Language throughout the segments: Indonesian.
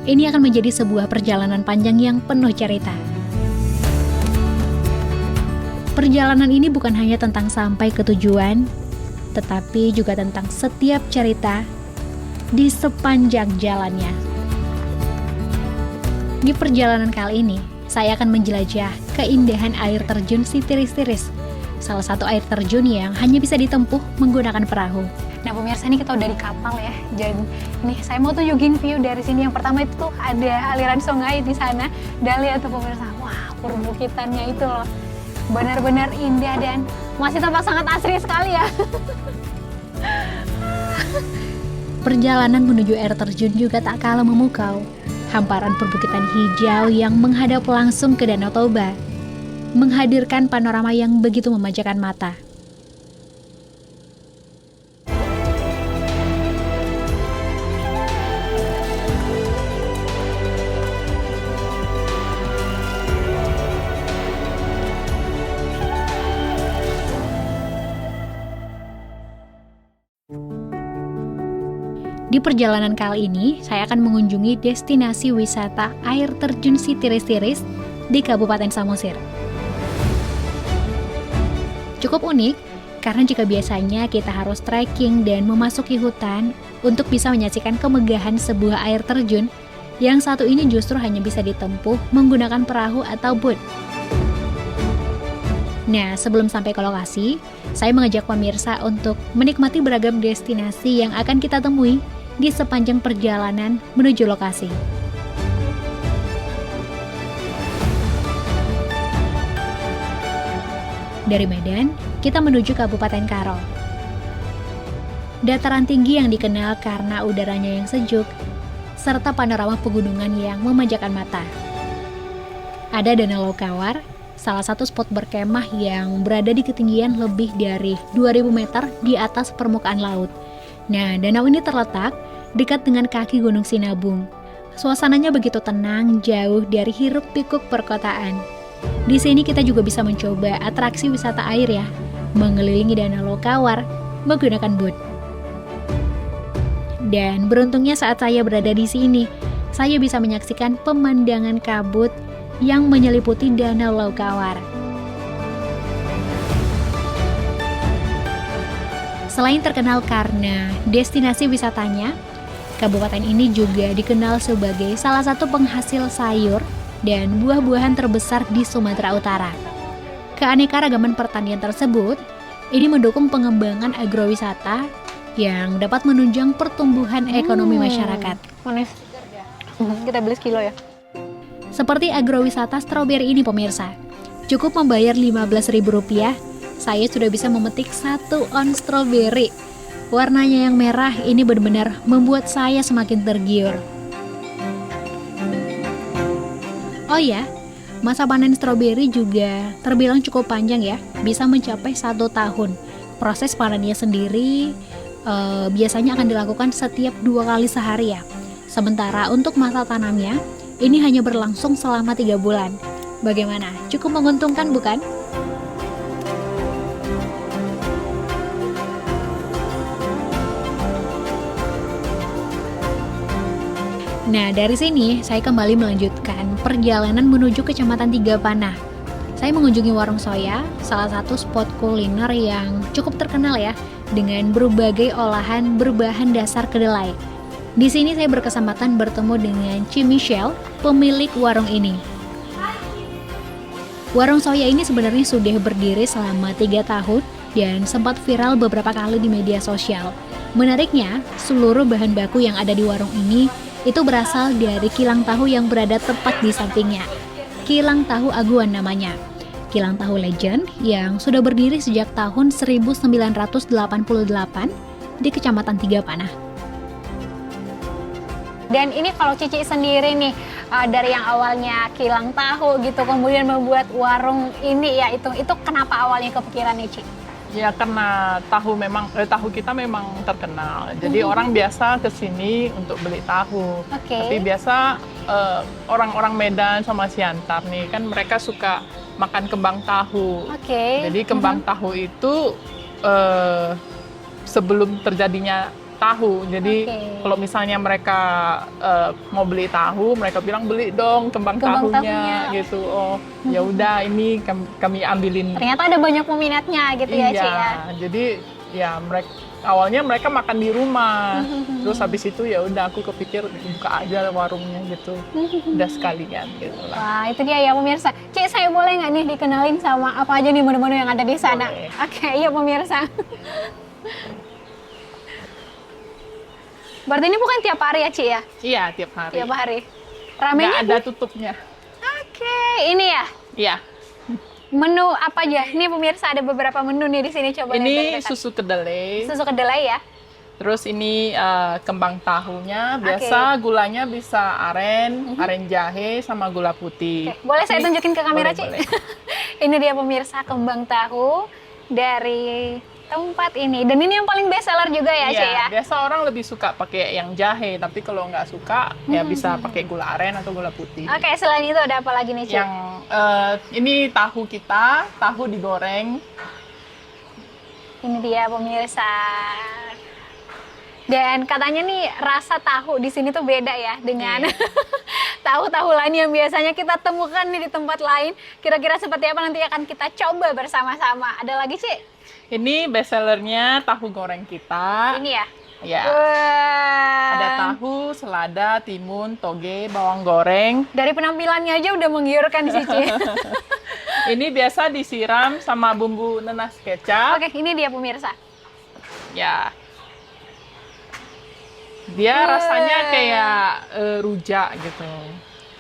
Ini akan menjadi sebuah perjalanan panjang yang penuh cerita. Perjalanan ini bukan hanya tentang sampai ke tujuan, tetapi juga tentang setiap cerita di sepanjang jalannya. Di perjalanan kali ini, saya akan menjelajah keindahan air terjun Sitiris-Tiris, salah satu air terjun yang hanya bisa ditempuh menggunakan perahu. Nah pemirsa, ini kita udah di kapal ya. Jadi ini saya mau tunjukin view dari sini. Yang pertama itu tuh ada aliran sungai di sana. Dan lihat tuh pemirsa, wah perbukitannya itu loh. Benar-benar indah dan masih tampak sangat asri sekali ya. Perjalanan menuju air terjun juga tak kalah memukau. Hamparan perbukitan hijau yang menghadap langsung ke Danau Toba menghadirkan panorama yang begitu memanjakan mata. Di perjalanan kali ini, saya akan mengunjungi destinasi wisata air terjun Sitiris-Tiris di Kabupaten Samosir. Cukup unik, karena jika biasanya kita harus trekking dan memasuki hutan untuk bisa menyaksikan kemegahan sebuah air terjun, yang satu ini justru hanya bisa ditempuh menggunakan perahu atau boat. Nah, sebelum sampai ke lokasi, saya mengajak pemirsa untuk menikmati beragam destinasi yang akan kita temui di sepanjang perjalanan menuju lokasi. Dari Medan, kita menuju Kabupaten Karo. Dataran tinggi yang dikenal karena udaranya yang sejuk, serta panorama pegunungan yang memanjakan mata. Ada Danau Laukawar, salah satu spot berkemah yang berada di ketinggian lebih dari 2000 meter di atas permukaan laut. Nah, danau ini terletak dekat dengan kaki Gunung Sinabung. Suasananya begitu tenang, jauh dari hiruk-pikuk perkotaan. Di sini kita juga bisa mencoba atraksi wisata air ya, mengelilingi Danau Laukawar menggunakan boat. Dan beruntungnya saat saya berada di sini, saya bisa menyaksikan pemandangan kabut yang menyeliputi Danau Laukawar. Selain terkenal karena destinasi wisatanya, kabupaten ini juga dikenal sebagai salah satu penghasil sayur dan buah-buahan terbesar di Sumatera Utara. Keanekaragaman pertanian tersebut ini mendukung pengembangan agrowisata yang dapat menunjang pertumbuhan ekonomi masyarakat. Manis. Kita beli sekilo ya. Seperti agrowisata stroberi ini pemirsa. Cukup membayar Rp15.000, saya sudah bisa memetik 1 on stroberi. Warnanya yang merah ini benar-benar membuat saya semakin tergiur. Oh ya, masa panen stroberi juga terbilang cukup panjang ya, bisa mencapai 1 tahun. Proses panennya sendiri biasanya akan dilakukan setiap 2 kali sehari ya. Sementara untuk masa tanamnya, ini hanya berlangsung selama 3 bulan. Bagaimana? Cukup menguntungkan bukan? Nah, dari sini saya kembali melanjutkan perjalanan menuju Kecamatan Tigapanah. Saya mengunjungi Warung Soya, salah satu spot kuliner yang cukup terkenal ya, dengan berbagai olahan berbahan dasar kedelai. Di sini saya berkesempatan bertemu dengan Ci Michelle, pemilik warung ini. Warung Soya ini sebenarnya sudah berdiri selama 3 tahun dan sempat viral beberapa kali di media sosial. Menariknya, seluruh bahan baku yang ada di warung ini itu berasal dari kilang tahu yang berada tepat di sampingnya. Kilang Tahu Aguan namanya. Kilang tahu legend yang sudah berdiri sejak tahun 1988 di Kecamatan Tigapanah. Dan ini kalau Cici sendiri nih, dari yang awalnya kilang tahu gitu, kemudian membuat warung ini ya, itu kenapa awalnya kepikiran nih, Ci? Ya karena tahu kita memang terkenal. Jadi orang biasa ke sini untuk beli tahu. Tapi biasa orang-orang Medan sama Siantar nih kan mereka suka makan kembang tahu. Jadi kembang tahu itu sebelum terjadinya tahu. Jadi kalau misalnya mereka mau beli tahu, mereka bilang beli dong kembang tahunya gitu. Oh, ya udah ini kami ambilin. Ternyata ada banyak peminatnya gitu ya, Ci ya. Jadi ya awalnya mereka makan di rumah. Terus habis itu ya udah aku kepikir buka aja warungnya gitu. Udah sekalian gitu lah. Wah, itu dia ya pemirsa. Ci, saya boleh nggak nih dikenalin sama apa aja nih menu-menu yang ada di sana? Boleh. Oke, iya pemirsa. Berarti ini bukan tiap hari ya, Ci ya? Iya, tiap hari. Tiap hari. Ramenya Nggak ada tutupnya. Oke, ini ya. Iya. Menu apa aja? Ini pemirsa ada beberapa menu nih di sini, coba lihat Ini dekat-dekat. susu kedelai. Susu kedelai ya. Terus ini kembang tahunya. Biasa gulanya bisa aren, aren jahe sama gula putih. Oke, boleh saya tunjukin ke kamera, Ci? Boleh. Ini dia pemirsa kembang tahu dari tempat ini. Dan ini yang paling best seller juga ya, Ci ya? Biasa orang lebih suka pakai yang jahe, tapi kalau nggak suka ya bisa pakai gula aren atau gula putih. Oke, selain itu ada apa lagi nih, Ci? Yang ini tahu kita, tahu digoreng. Ini dia pemirsa. Dan katanya nih rasa tahu di sini tuh beda ya dengan tahu-tahu lain yang biasanya kita temukan nih di tempat lain. Kira-kira seperti apa nanti akan kita coba bersama-sama. Ada lagi, Ci? Ini best sellernya tahu goreng kita. Ini ya? Ya. Wah. Ada tahu, selada, timun, toge, bawang goreng. Dari penampilannya aja udah menggiurkan sih, Ci. Ini biasa disiram sama bumbu nanas kecap. Oke, ini dia pemirsa. Ya. Dia rasanya kayak rujak gitu.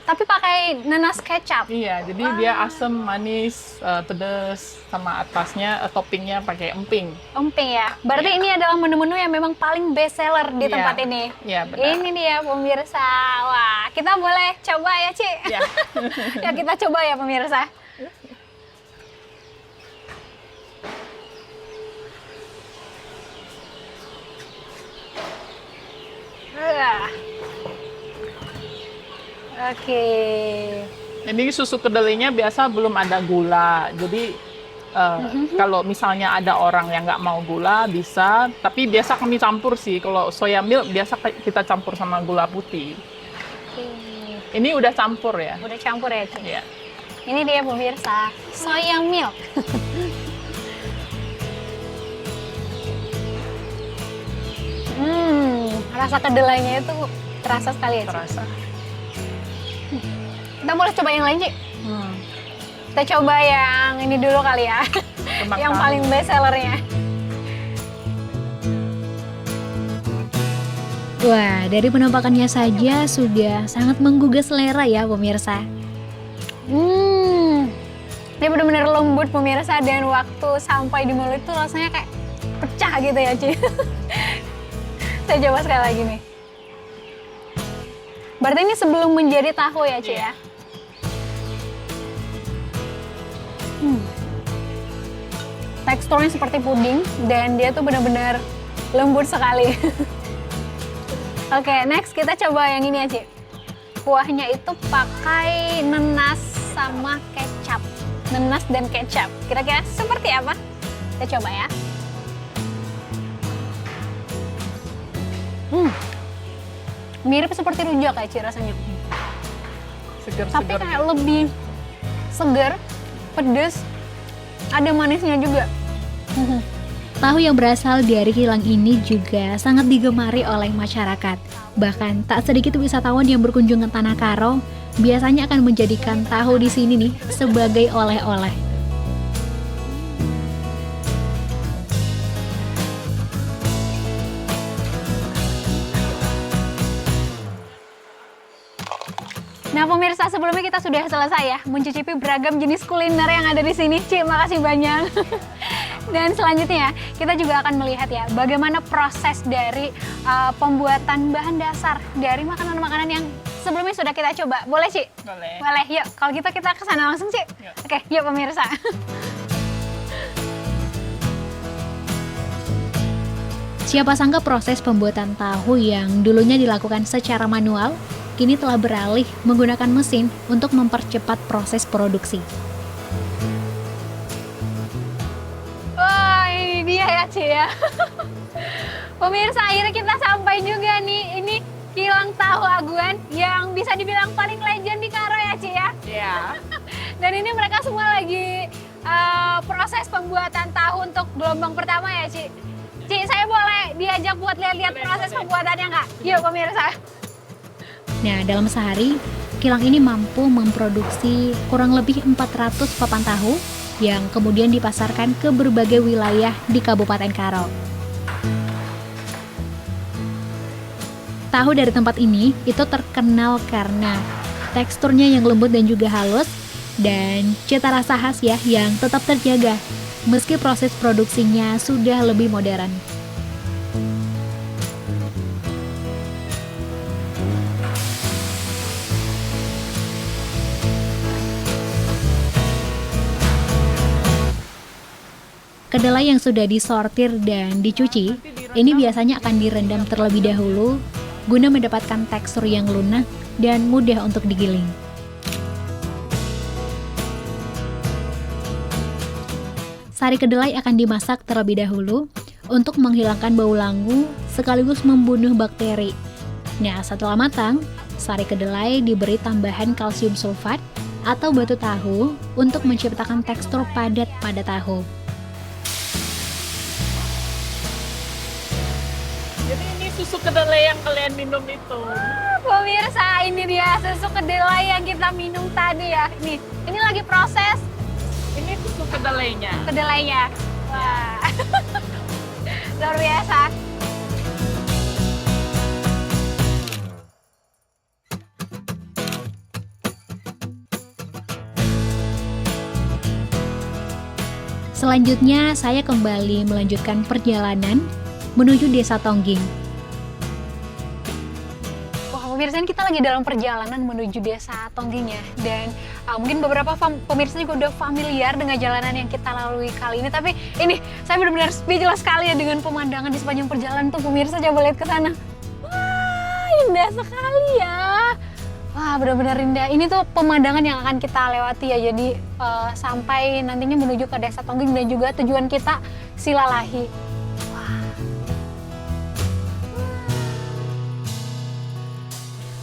Tapi pakai nanas kecap. Iya, jadi dia asam, manis, pedas, sama atasnya toppingnya pakai emping. Emping ya. Berarti ini adalah menu-menu yang memang paling best seller di tempat ini. Iya, benar. Ini dia pemirsa. Wah, kita boleh coba ya, Ci? Iya. Ya, kita coba ya pemirsa. Oke. Ini susu kedelainya biasa belum ada gula. Jadi kalau misalnya ada orang yang nggak mau gula bisa, tapi biasa kami campur sih. Kalau soya milk biasa kita campur sama gula putih. Ini udah campur ya? Udah campur ya, Ci? Iya. Ini dia pemirsa, soya milk. Rasa kedelainya itu terasa sekali ya, Ci? Terasa. Kita boleh coba yang lain, Ci? Kita coba yang ini dulu kali ya. Yang paling best sellernya. Wah, dari penampakannya saja sudah sangat menggugah selera ya pemirsa. Ini benar-benar lembut pemirsa, dan waktu sampai di mulut itu rasanya kayak pecah gitu ya, Ci. Saya coba sekali lagi nih. Berarti ini sebelum menjadi tahu ya, Ci ya? Teksturnya seperti puding dan dia tuh benar-benar lembut sekali. Oke, next kita coba yang ini ya, Ci. Kuahnya itu pakai nanas sama kecap. Nanas dan kecap. Kira-kira seperti apa? Kita coba ya. Mirip seperti rujak kayak, Ci, rasanya. Segar-segar. Tapi kayak lebih segar, pedes, ada manisnya juga. Tahu yang berasal dari kilang ini juga sangat digemari oleh masyarakat. Bahkan tak sedikit wisatawan yang berkunjung ke Tanah Karo biasanya akan menjadikan tahu di sini nih sebagai oleh-oleh. Nah pemirsa, sebelumnya kita sudah selesai ya mencicipi beragam jenis kuliner yang ada di sini. Ci, makasih banyak. Dan selanjutnya kita juga akan melihat ya bagaimana proses dari pembuatan bahan dasar dari makanan-makanan yang sebelumnya sudah kita coba. Boleh, Ci? Boleh. Boleh, yuk. Kalau gitu kita ke sana langsung, Ci. Yuk. Oke, yuk pemirsa. Siapa sangka proses pembuatan tahu yang dulunya dilakukan secara manual, kini telah beralih menggunakan mesin untuk mempercepat proses produksi. Wah, ini dia ya, Ci ya. Pemirsa, akhirnya kita sampai juga nih. Ini kilang tahu Aguan yang bisa dibilang paling legend di Karo ya, Ci ya? Iya. Dan ini mereka semua lagi proses pembuatan tahu untuk gelombang pertama ya, Ci? Ci, saya boleh diajak buat lihat-lihat proses pembuatannya nggak? Yuk pemirsa. Nah, dalam sehari, kilang ini mampu memproduksi kurang lebih 400 papan tahu yang kemudian dipasarkan ke berbagai wilayah di Kabupaten Karo. Tahu dari tempat ini itu terkenal karena teksturnya yang lembut dan juga halus, dan cita rasa khas ya yang tetap terjaga meski proses produksinya sudah lebih modern. Kedelai yang sudah disortir dan dicuci, ini biasanya akan direndam terlebih dahulu guna mendapatkan tekstur yang lunak dan mudah untuk digiling. Sari kedelai akan dimasak terlebih dahulu untuk menghilangkan bau langu sekaligus membunuh bakteri. Nah, setelah matang, sari kedelai diberi tambahan kalsium sulfat atau batu tahu untuk menciptakan tekstur padat pada tahu. Jadi ini susu kedelai yang kalian minum itu. Pemirsa, ini dia susu kedelai yang kita minum tadi ya. Ini lagi proses Ini susu kedelainya. kedelainya. Wah, luar biasa. Selanjutnya, saya kembali melanjutkan perjalanan menuju Desa Tongging. Wah, pemirsa, ini kita lagi dalam perjalanan menuju Desa Tongging ya. Dan mungkin beberapa pemirsa juga udah familiar dengan jalanan yang kita lalui kali ini. Tapi ini, saya benar-benar speechless sekali ya dengan pemandangan di sepanjang perjalanan tuh. Pemirsa, coba lihat ke sana. Wah, indah sekali ya. Wah, benar-benar indah. Ini tuh pemandangan yang akan kita lewati ya. Jadi sampai nantinya menuju ke Desa Tongging dan juga tujuan kita Silalahi.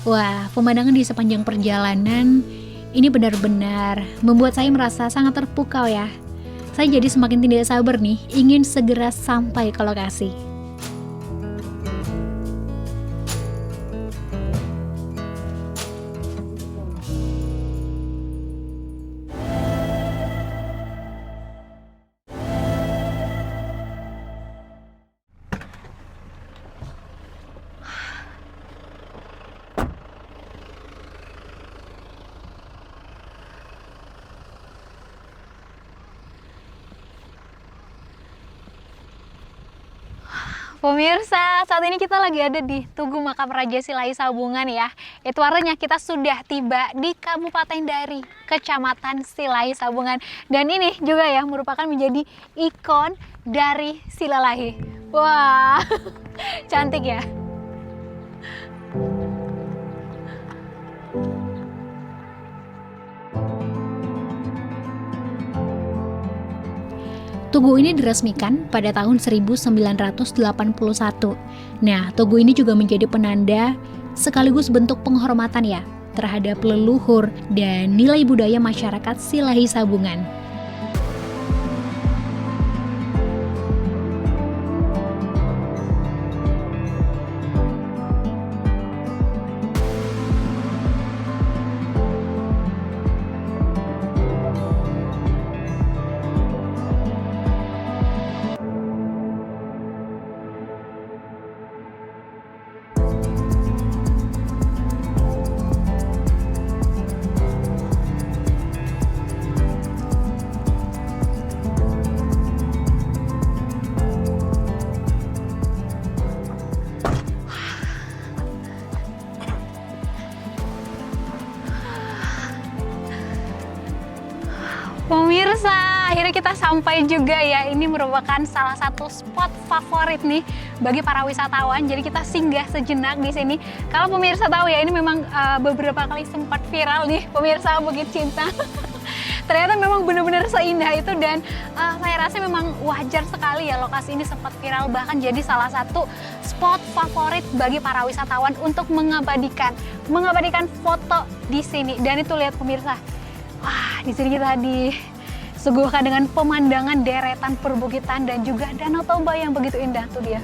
Wah, pemandangan di sepanjang perjalanan ini benar-benar membuat saya merasa sangat terpukau ya. Saya jadi semakin tidak sabar nih, ingin segera sampai ke lokasi. Pemirsa, saat ini kita lagi ada di Tugu Makam Raja Silai Sabungan ya. Itu artinya kita sudah tiba di Kabupaten Dari, Kecamatan Silai Sabungan. Dan ini juga ya merupakan menjadi ikon dari Silalahi. Wah, cantik ya. Tugu ini diresmikan pada tahun 1981. Nah, tugu ini juga menjadi penanda sekaligus bentuk penghormatan ya terhadap leluhur dan nilai budaya masyarakat Silai Sabungan. Pemirsa, akhirnya kita sampai juga ya. Ini merupakan salah satu spot favorit nih bagi para wisatawan. Jadi kita singgah sejenak di sini. Kalau pemirsa tahu ya, ini memang beberapa kali sempat viral nih pemirsa Bukit Cinta. Ternyata memang benar-benar seindah itu, dan saya rasa memang wajar sekali ya lokasi ini sempat viral, bahkan jadi salah satu spot favorit bagi para wisatawan untuk mengabadikan foto di sini. Dan itu lihat pemirsa, wah di sini kita disuguhkan dengan pemandangan deretan perbukitan dan juga Danau Toba yang begitu indah tuh dia.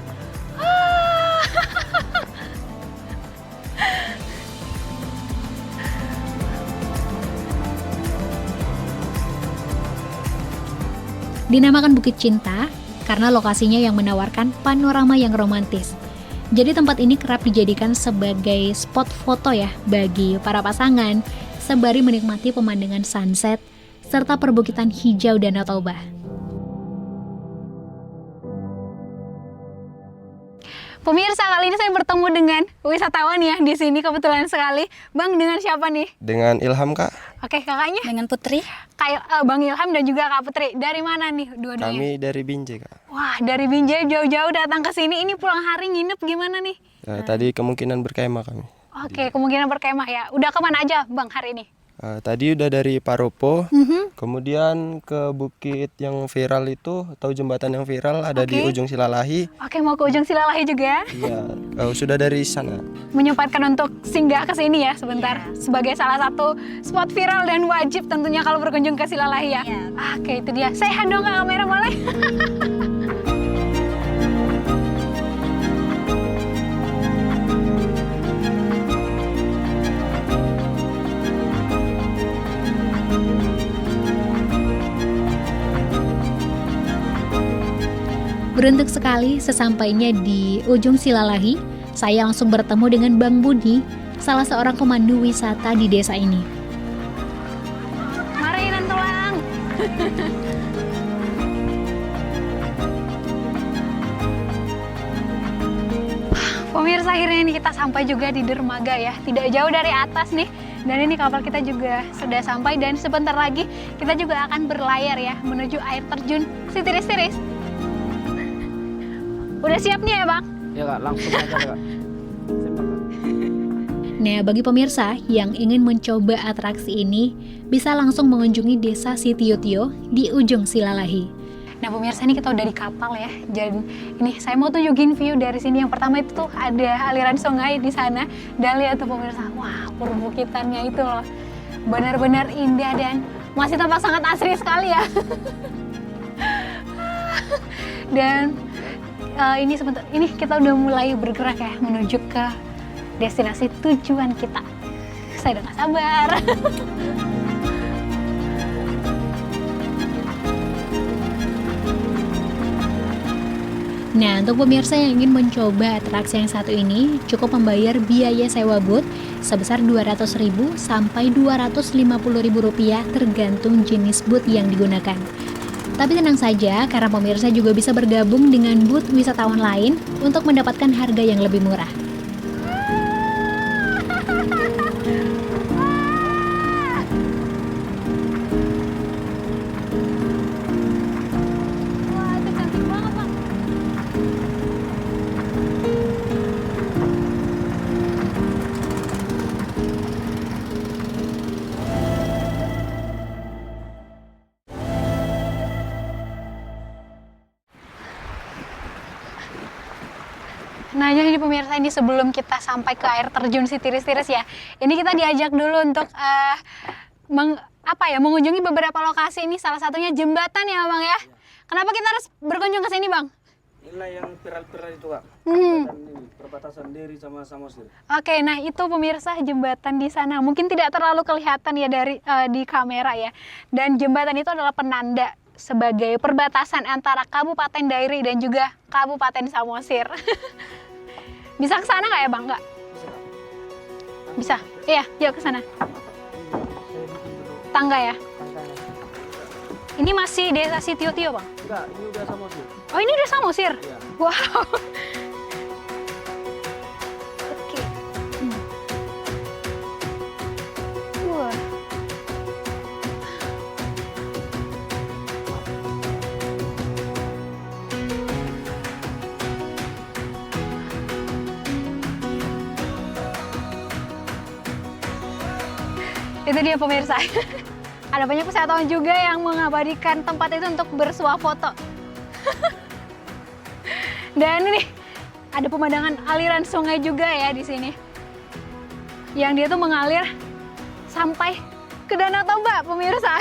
Dinamakan Bukit Cinta karena lokasinya yang menawarkan panorama yang romantis. Jadi tempat ini kerap dijadikan sebagai spot foto ya bagi para pasangan sembari menikmati pemandangan sunset serta perbukitan hijau Danau Toba. Pemirsa, kali ini saya bertemu dengan wisatawan ya di sini kebetulan sekali. Bang, dengan siapa nih? Dengan Ilham, Kak. Oke, kakaknya? Dengan Putri. Bang Ilham dan juga Kak Putri. Dari mana nih dua-duanya? Kami dari Binjai, Kak. Wah, dari Binjai jauh-jauh datang ke sini. Ini pulang hari nginep gimana nih? Tadi kemungkinan berkemah kami. Oke, kemungkinan berkemah ya. Udah kemana aja Bang hari ini? Tadi udah dari Paropo, kemudian ke bukit yang viral itu, atau jembatan yang viral ada di ujung Silalahi. Oke, mau ke ujung Silalahi juga? Iya, sudah dari sana. Menyempatkan untuk singgah ke sini ya sebentar. Sebagai salah satu spot viral dan wajib tentunya kalau berkunjung ke Silalahi ya. Oke, itu dia. Say hi dong ke kamera boleh? Beruntung sekali sesampainya di ujung Silalahi, saya langsung bertemu dengan Bang Budi, salah seorang pemandu wisata di desa ini. Mari Nantulang. Pemirsa, akhirnya ini kita sampai juga di dermaga ya, tidak jauh dari atas nih. Dan ini kapal kita juga sudah sampai dan sebentar lagi kita juga akan berlayar ya menuju air terjun Sitiris-Tiris. Udah siap nih ya Bang? Ya Kak, langsung aja Kak. Nah, bagi pemirsa yang ingin mencoba atraksi ini, bisa langsung mengunjungi desa Sitiutio di ujung Silalahi. Nah pemirsa, ini kita udah di kapal ya. Dan ini saya mau tunjukin view dari sini. Yang pertama itu tuh ada aliran sungai di sana. Dan lihat tuh pemirsa, wah perbukitannya itu loh benar-benar indah dan masih tampak sangat asri sekali ya. Dan ini kita udah mulai bergerak ya menuju ke destinasi tujuan kita. Saya udah gak sabar. Nah, untuk pemirsa yang ingin mencoba atraksi yang satu ini, cukup membayar biaya sewa boot sebesar Rp200.000 sampai Rp250.000 tergantung jenis boot yang digunakan. Tapi tenang saja, karena pemirsa juga bisa bergabung dengan boot wisatawan lain untuk mendapatkan harga yang lebih murah. Wah, itu cantik banget Bang. Nah, jadi pemirsa, ini sebelum kita sampai ke air terjun Sitiris-Tiris ya, ini kita diajak dulu untuk mengunjungi beberapa lokasi. Ini salah satunya jembatan ya Bang ya. Kenapa kita harus berkunjung ke sini Bang? Inilah yang viral-viral itu Kak. Perbatasan Deri sama Samosir. Oke, nah itu pemirsa jembatan di sana. Mungkin tidak terlalu kelihatan ya dari di kamera ya. Dan jembatan itu adalah penanda sebagai perbatasan antara Kabupaten Dairi dan juga Kabupaten Samosir. Bisa ke sana nggak ya Bang? Nggak? Bisa. Iya, yuk ke sana. Tangga ya. Ini masih desa Sitiutio Bang? Enggak, ini udah Samosir. Oh, ini udah Samosir? Iya. Wow. Oke. Wah. Itu dia pemirsa. Ada banyak wisatawan juga yang mengabadikan tempat itu untuk bersuah foto. Dan ini ada pemandangan aliran sungai juga ya di sini. Yang dia tuh mengalir sampai ke Danau Toba, pemirsa.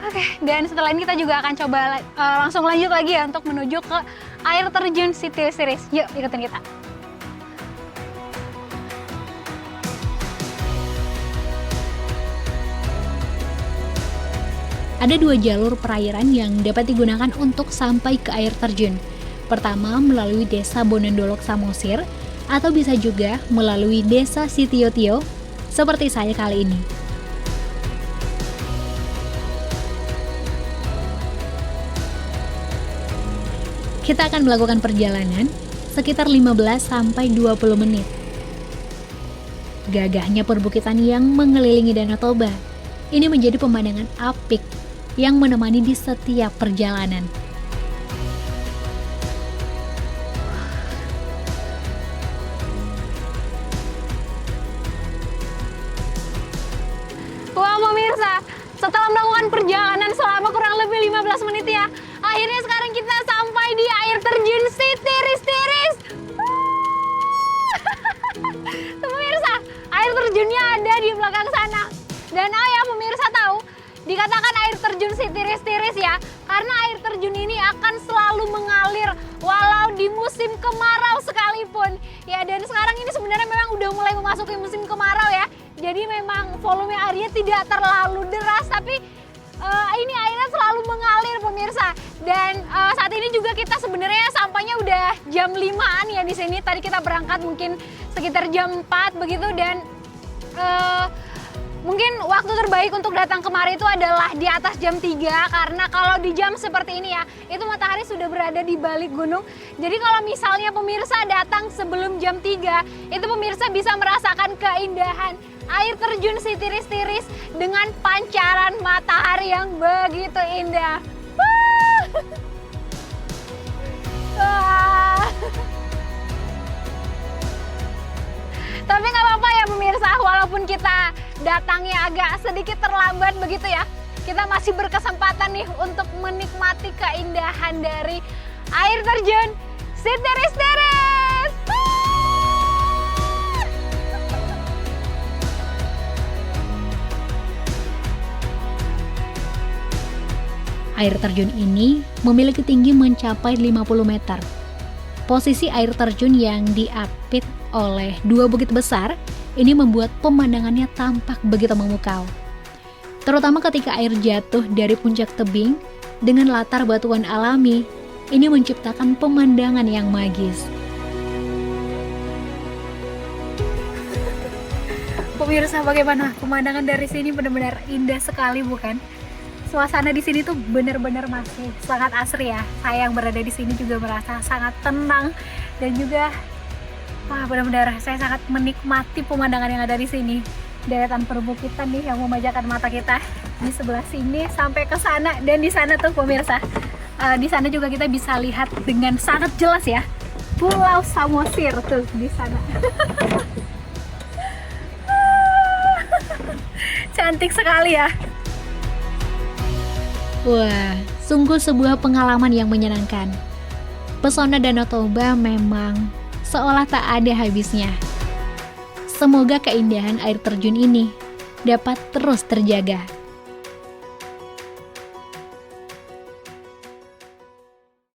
Oke, dan setelah ini kita juga akan coba langsung lanjut lagi ya untuk menuju ke air terjun Sitiris-Tiris. Yuk, ikutin kita. Ada 2 jalur perairan yang dapat digunakan untuk sampai ke air terjun. Pertama, melalui Desa Bonendolok Samosir, atau bisa juga melalui Desa Sitiotio, seperti saya kali ini. Kita akan melakukan perjalanan sekitar 15-20 menit. Gagahnya perbukitan yang mengelilingi Danau Toba, ini menjadi pemandangan apik yang menemani di setiap perjalanan. Wah, pemirsa, setelah melakukan perjalanan selama kurang lebih 15 menit ya, akhirnya sekarang kita sampai di air terjun Sitiris-Tiris. Pemirsa, air terjunnya ada di belakang sana. Dan ya pemirsa tahu, dikatakan air terjun Sitiris-Tiris ya, karena air terjun ini akan selalu mengalir walau di musim kemarau sekalipun. Ya, dan sekarang ini sebenarnya memang udah mulai memasuki musim kemarau ya. Jadi memang volume airnya tidak terlalu deras, tapi ini airnya selalu mengalir pemirsa. Dan saat ini juga kita sebenarnya sampainya udah jam 5-an ya di sini. Tadi kita berangkat mungkin sekitar jam 4 begitu, dan mungkin waktu terbaik untuk datang kemari itu adalah di atas jam 3, karena kalau di jam seperti ini ya, itu matahari sudah berada di balik gunung. Jadi kalau misalnya pemirsa datang sebelum jam 3, itu pemirsa bisa merasakan keindahan air terjun Sitiris-Tiris dengan pancaran matahari yang begitu indah. Wah. Tapi nggak apa-apa ya pemirsa, walaupun kita datangnya agak sedikit terlambat begitu ya, kita masih berkesempatan nih untuk menikmati keindahan dari air terjun Sitiris-Tiris. Air terjun ini memiliki tinggi mencapai 50 meter. Posisi air terjun yang diapit oleh 2 bukit besar ini membuat pemandangannya tampak begitu memukau. Terutama ketika air jatuh dari puncak tebing dengan latar batuan alami, ini menciptakan pemandangan yang magis. Pemirsa, bagaimana pemandangan dari sini? Benar-benar indah sekali, bukan? Suasana di sini tuh benar-benar masih sangat asri ya. Saya yang berada di sini juga merasa sangat tenang, dan juga benar-benar saya sangat menikmati pemandangan yang ada di sini. Deretan perbukitan nih yang memanjakan mata kita di sebelah sini sampai ke sana, dan di sana tuh pemirsa, di sana juga kita bisa lihat dengan sangat jelas ya Pulau Samosir tuh di sana. Cantik sekali ya. Wah, sungguh sebuah pengalaman yang menyenangkan. Pesona Danau Toba memang seolah tak ada habisnya. Semoga keindahan air terjun ini dapat terus terjaga.